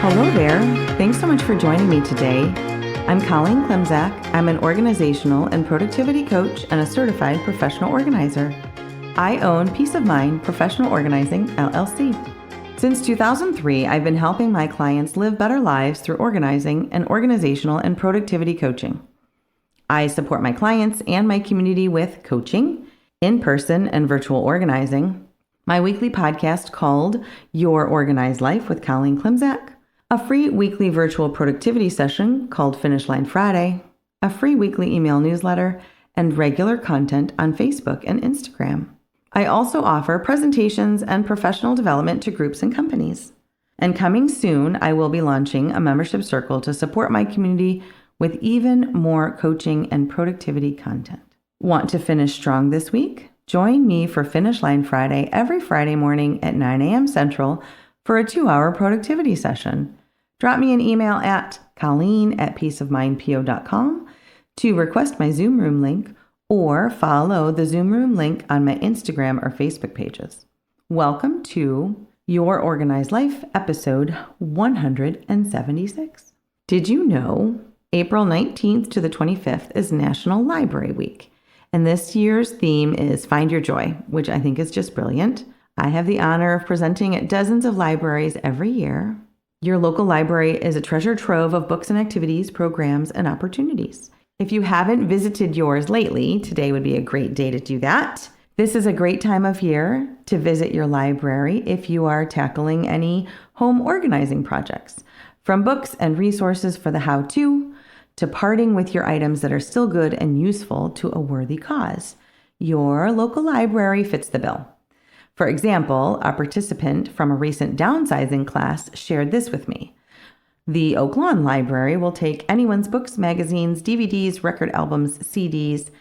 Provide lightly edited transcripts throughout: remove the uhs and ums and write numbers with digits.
Hello there. Thanks so much for joining me today. I'm Colleen Klimczak. I'm an organizational and productivity coach and a certified professional organizer. I own Peace of Mind Professional Organizing, LLC. Since 2003, I've been helping my clients live better lives through organizing and organizational and productivity coaching. I support my clients and my community with coaching, in-person and virtual organizing, my weekly podcast called Your Organized Life with Colleen Klimczak, a free weekly virtual productivity session called Finish Line Friday, a free weekly email newsletter, and regular content on Facebook and Instagram. I also offer presentations and professional development to groups and companies. And coming soon, I will be launching a membership circle to support my community with even more coaching and productivity content. Want to finish strong this week? Join me for Finish Line Friday every Friday morning at 9 a.m. Central for a 2-hour productivity session. Drop me an email at colleen@peaceofmindpo.com to request my Zoom room link or follow the Zoom room link on my Instagram or Facebook pages. Welcome to Your Organized Life, episode 176. Did you know April 19th to the 25th is National Library Week? And this year's theme is Find Your Joy, which I think is just brilliant. I have the honor of presenting at dozens of libraries every year. Your local library is a treasure trove of books and activities, programs, and opportunities. If you haven't visited yours lately, today would be a great day to do that. This is a great time of year to visit your library if you are tackling any home organizing projects, from books and resources for the how-to, to parting with your items that are still good and useful to a worthy cause. Your local library fits the bill. For example, a participant from a recent downsizing class shared this with me. The Oak Lawn Library will take anyone's books, magazines, DVDs, record albums, CDs,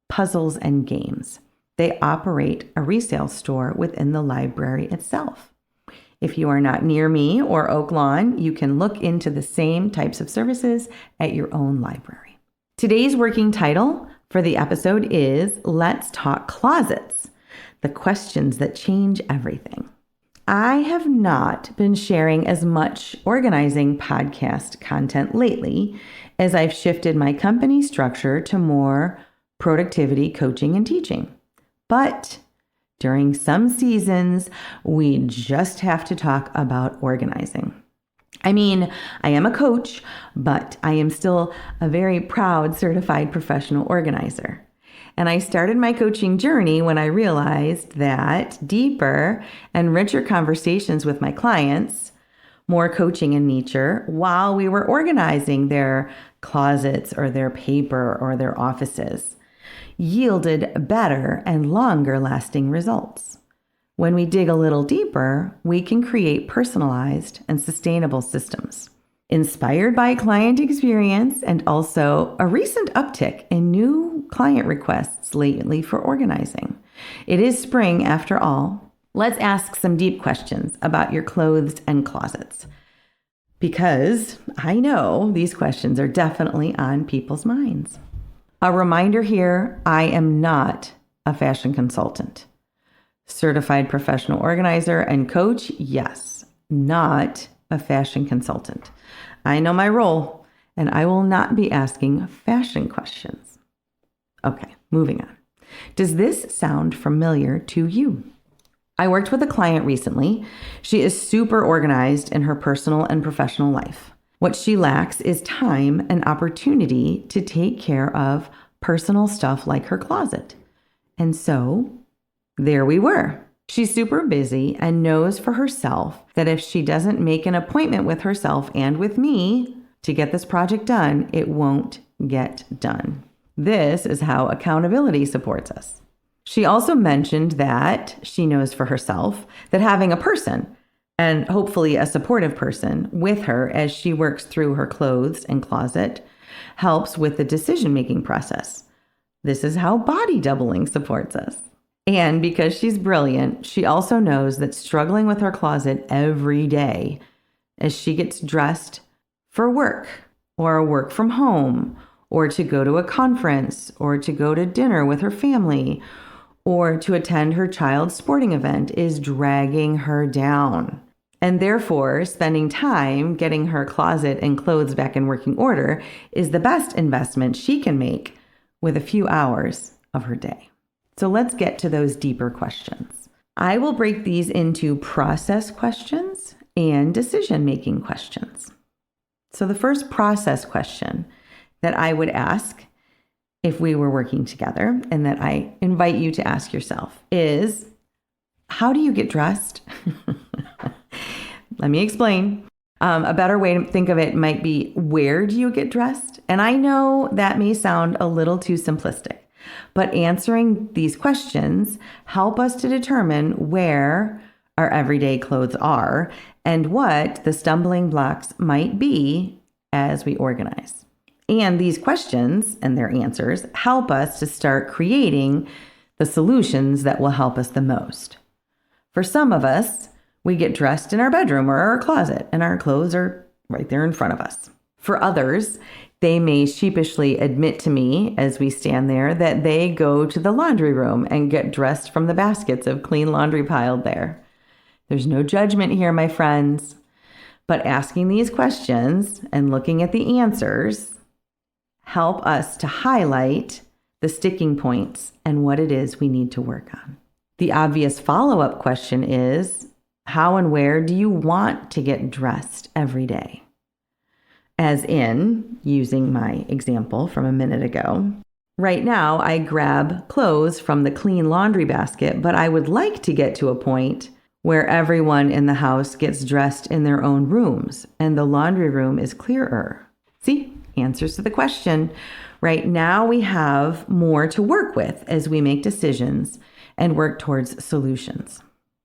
puzzles, and games. They operate a resale store within the library itself. If you are not near me or Oak Lawn, you can look into the same types of services at your own library. Today's working title for the episode is Let's Talk Closets, the questions that change everything. I have not been sharing as much organizing podcast content lately as I've shifted my company structure to more productivity coaching and teaching. But during some seasons, we just have to talk about organizing. I mean, I am a coach, but I am still a very proud certified professional organizer. And I started my coaching journey when I realized that deeper and richer conversations with my clients, more coaching in nature, while we were organizing their closets or their paper or their offices, yielded better and longer lasting results. When we dig a little deeper, we can create personalized and sustainable systems. Inspired by client experience and also a recent uptick in new client requests lately for organizing. It is spring after all. Let's ask some deep questions about your clothes and closets, because I know these questions are definitely on people's minds. A reminder here, I am not a fashion consultant. Certified professional organizer and coach, yes, not a fashion consultant. I know my role, and I will not be asking fashion questions. Okay, moving on. Does this sound familiar to you? I worked with a client recently. She is super organized in her personal and professional life. What she lacks is time and opportunity to take care of personal stuff like her closet. And so there we were. She's super busy and knows for herself that if she doesn't make an appointment with herself and with me to get this project done, it won't get done. This is how accountability supports us. She also mentioned that she knows for herself that having a person, and hopefully a supportive person, with her as she works through her clothes and closet helps with the decision-making process. This is how body doubling supports us. And because she's brilliant, she also knows that struggling with her closet every day as she gets dressed for work or work from home or to go to a conference or to go to dinner with her family or to attend her child's sporting event is dragging her down. And therefore, spending time getting her closet and clothes back in working order is the best investment she can make with a few hours of her day. So let's get to those deeper questions. I will break these into process questions and decision-making questions. So the first process question that I would ask if we were working together, and that I invite you to ask yourself, is, how do you get dressed? Let me explain. A better way to think of it might be, where do you get dressed? And I know that may sound a little too simplistic, but answering these questions help us to determine where our everyday clothes are and what the stumbling blocks might be as we organize. And these questions and their answers help us to start creating the solutions that will help us the most. For some of us, we get dressed in our bedroom or our closet, and our clothes are right there in front of us. For others, they may sheepishly admit to me as we stand there that they go to the laundry room and get dressed from the baskets of clean laundry piled there. There's no judgment here, my friends, but asking these questions and looking at the answers help us to highlight the sticking points and what it is we need to work on. The obvious follow-up question is, how and where do you want to get dressed every day? As in, using my example from a minute ago, right now I grab clothes from the clean laundry basket, but I would like to get to a point where everyone in the house gets dressed in their own rooms and the laundry room is clearer. See? Answers to the question. Right now we have more to work with as we make decisions and work towards solutions.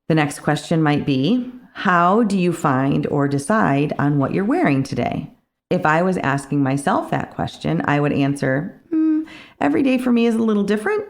The next question might be, how do you find or decide on what you're wearing today? If I was asking myself that question, I would answer, every day for me is a little different.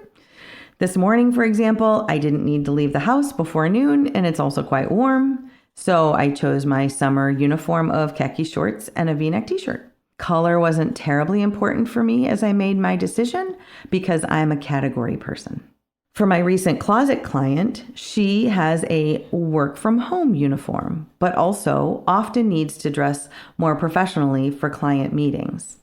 This morning, for example, I didn't need to leave the house before noon, and it's also quite warm. So I chose my summer uniform of khaki shorts and a V-neck t-shirt. Color wasn't terribly important for me as I made my decision because I'm a category person. For my recent closet client, she has a work from home uniform, but also often needs to dress more professionally for client meetings.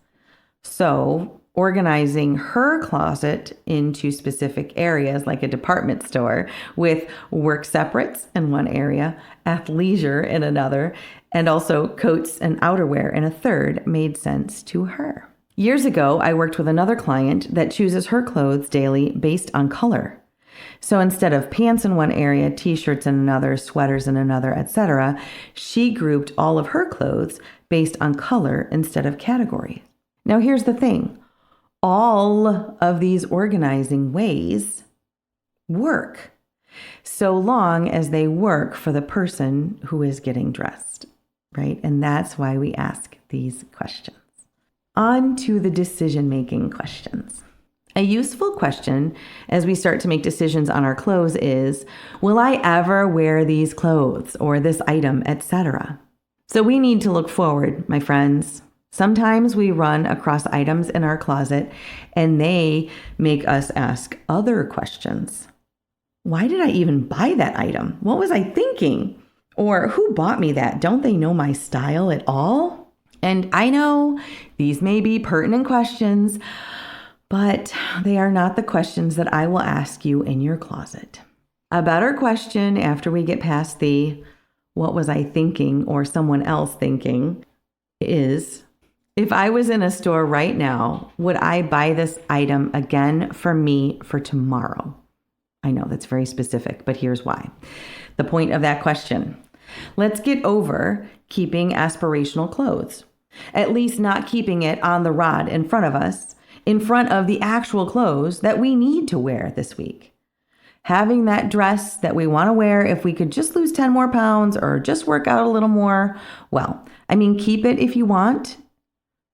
So organizing her closet into specific areas like a department store with work separates in one area, athleisure in another, and also coats and outerwear in a third made sense to her. Years ago, I worked with another client that chooses her clothes daily based on color. So instead of pants in one area, t-shirts in another, sweaters in another, etc., she grouped all of her clothes based on color instead of category. Now here's the thing. All of these organizing ways work, so long as they work for the person who is getting dressed, right? And that's why we ask these questions. On to the decision-making questions. A useful question as we start to make decisions on our clothes is, will I ever wear these clothes or this item, etc.? So we need to look forward, my friends. Sometimes we run across items in our closet and they make us ask other questions. Why did I even buy that item? What was I thinking? Or who bought me that? Don't they know my style at all? And I know these may be pertinent questions, but they are not the questions that I will ask you in your closet. A better question after we get past the what was I thinking or someone else thinking is, if I was in a store right now, would I buy this item again for me for tomorrow? I know that's very specific, but here's why. The point of that question. Let's get over keeping aspirational clothes, at least not keeping it on the rod in front of us, in front of the actual clothes that we need to wear this week. Having that dress that we want to wear, if we could just lose 10 more pounds or just work out a little more, well, keep it if you want.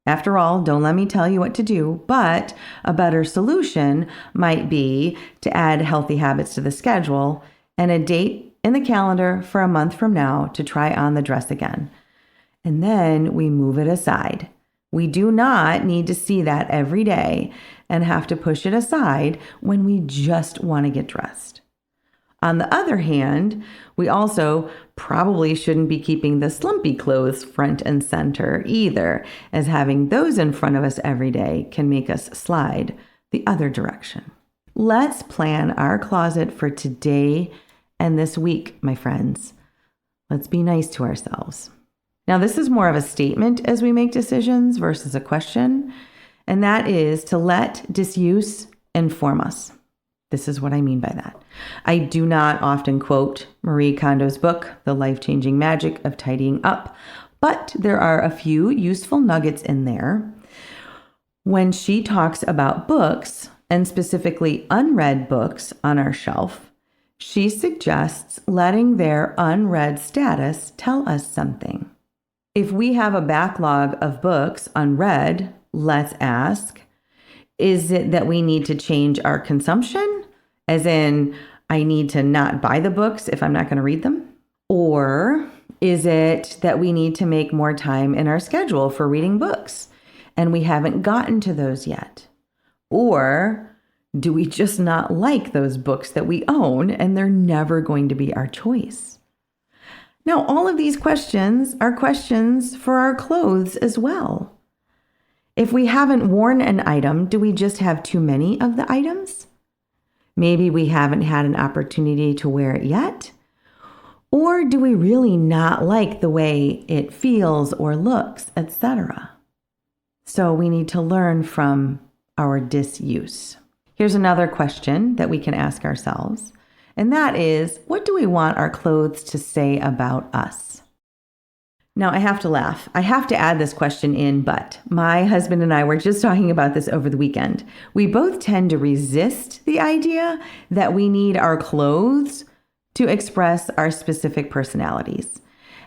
After all, don't let me tell you what to do, but a better solution might be to add healthy habits to the schedule and a date in the calendar for a month from now to try on the dress again. And then we move it aside. We do not need to see that every day and have to push it aside when we just want to get dressed. On the other hand, we also probably shouldn't be keeping the slumpy clothes front and center either, as having those in front of us every day can make us slide the other direction. Let's plan our closet for today and this week, my friends. Let's be nice to ourselves. Now, this is more of a statement as we make decisions versus a question, and that is to let disuse inform us. This is what I mean by that. I do not often quote Marie Kondo's book, The Life-Changing Magic of Tidying Up, but there are a few useful nuggets in there. When she talks about books, and specifically unread books on our shelf, she suggests letting their unread status tell us something. If we have a backlog of books unread, let's ask, is it that we need to change our consumption? As in, I need to not buy the books if I'm not going to read them? Or is it that we need to make more time in our schedule for reading books and we haven't gotten to those yet? Or do we just not like those books that we own and they're never going to be our choice? Now, all of these questions are questions for our clothes as well. If we haven't worn an item, do we just have too many of the items? Maybe we haven't had an opportunity to wear it yet. Or do we really not like the way it feels or looks, etc.? So we need to learn from our disuse. Here's another question that we can ask ourselves, and that is, what do we want our clothes to say about us? Now, I have to laugh. I have to add this question in, but my husband and I were just talking about this over the weekend. We both tend to resist the idea that we need our clothes to express our specific personalities.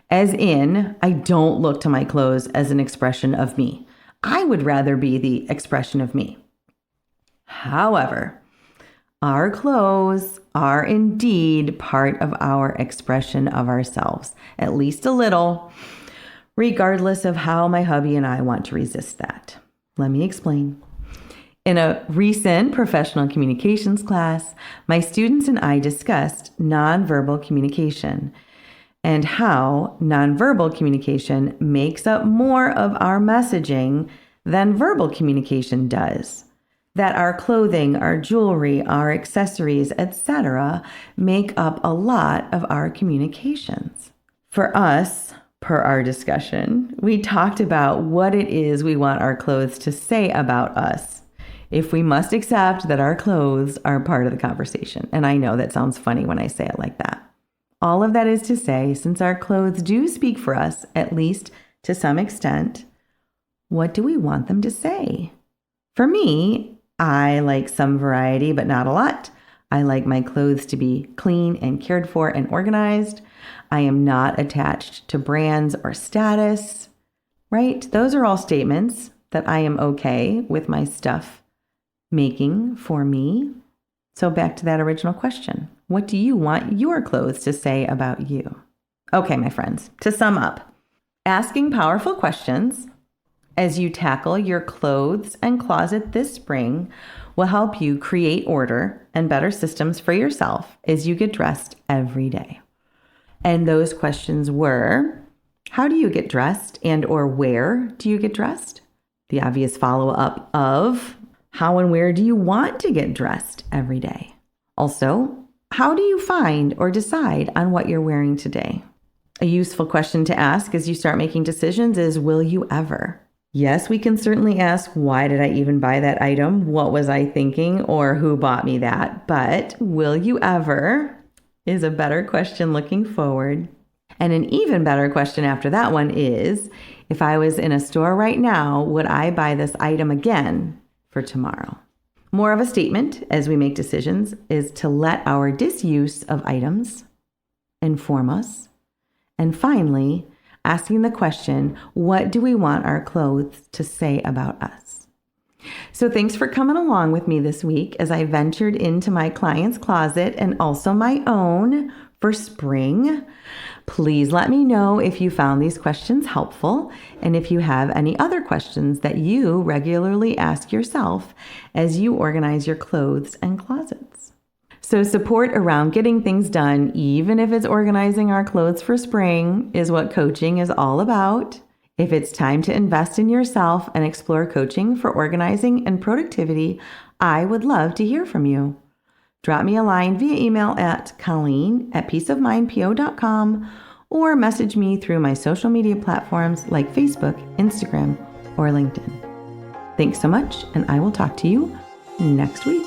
As in, I don't look to my clothes as an expression of me. I would rather be the expression of me. However, our clothes are indeed part of our expression of ourselves, at least a little, regardless of how my hubby and I want to resist that. Let me explain. In a recent professional communications class, my students and I discussed nonverbal communication and how nonverbal communication makes up more of our messaging than verbal communication does. That our clothing, our jewelry, our accessories, etc., make up a lot of our communications. For us, per our discussion, we talked about what it is we want our clothes to say about us, if we must accept that our clothes are part of the conversation. And I know that sounds funny when I say it like that. All of that is to say, since our clothes do speak for us, at least to some extent, what do we want them to say? For me, I like some variety, but not a lot. I like my clothes to be clean and cared for and organized. I am not attached to brands or status, right? Those are all statements that I am okay with my stuff making for me. So back to that original question. What do you want your clothes to say about you? Okay, my friends, to sum up, asking powerful questions as you tackle your clothes and closet this spring will help you create order and better systems for yourself as you get dressed every day. And those questions were, how do you get dressed and or where do you get dressed? The obvious follow-up of, how and where do you want to get dressed every day? Also, how do you find or decide on what you're wearing today? A useful question to ask as you start making decisions is, will you ever? Yes, we can certainly ask, why did I even buy that item? What was I thinking? Or who bought me that? But will you ever is a better question looking forward. And an even better question after that one is, if I was in a store right now, would I buy this item again for tomorrow? More of a statement as we make decisions is to let our disuse of items inform us. And finally, asking the question, what do we want our clothes to say about us? So thanks for coming along with me this week as I ventured into my client's closet and also my own for spring. Please let me know if you found these questions helpful and if you have any other questions that you regularly ask yourself as you organize your clothes and closets. So support around getting things done, even if it's organizing our clothes for spring, is what coaching is all about. If it's time to invest in yourself and explore coaching for organizing and productivity, I would love to hear from you. Drop me a line via email at colleen@peaceofmindpo.com or message me through my social media platforms like Facebook, Instagram, or LinkedIn. Thanks so much, and I will talk to you next week.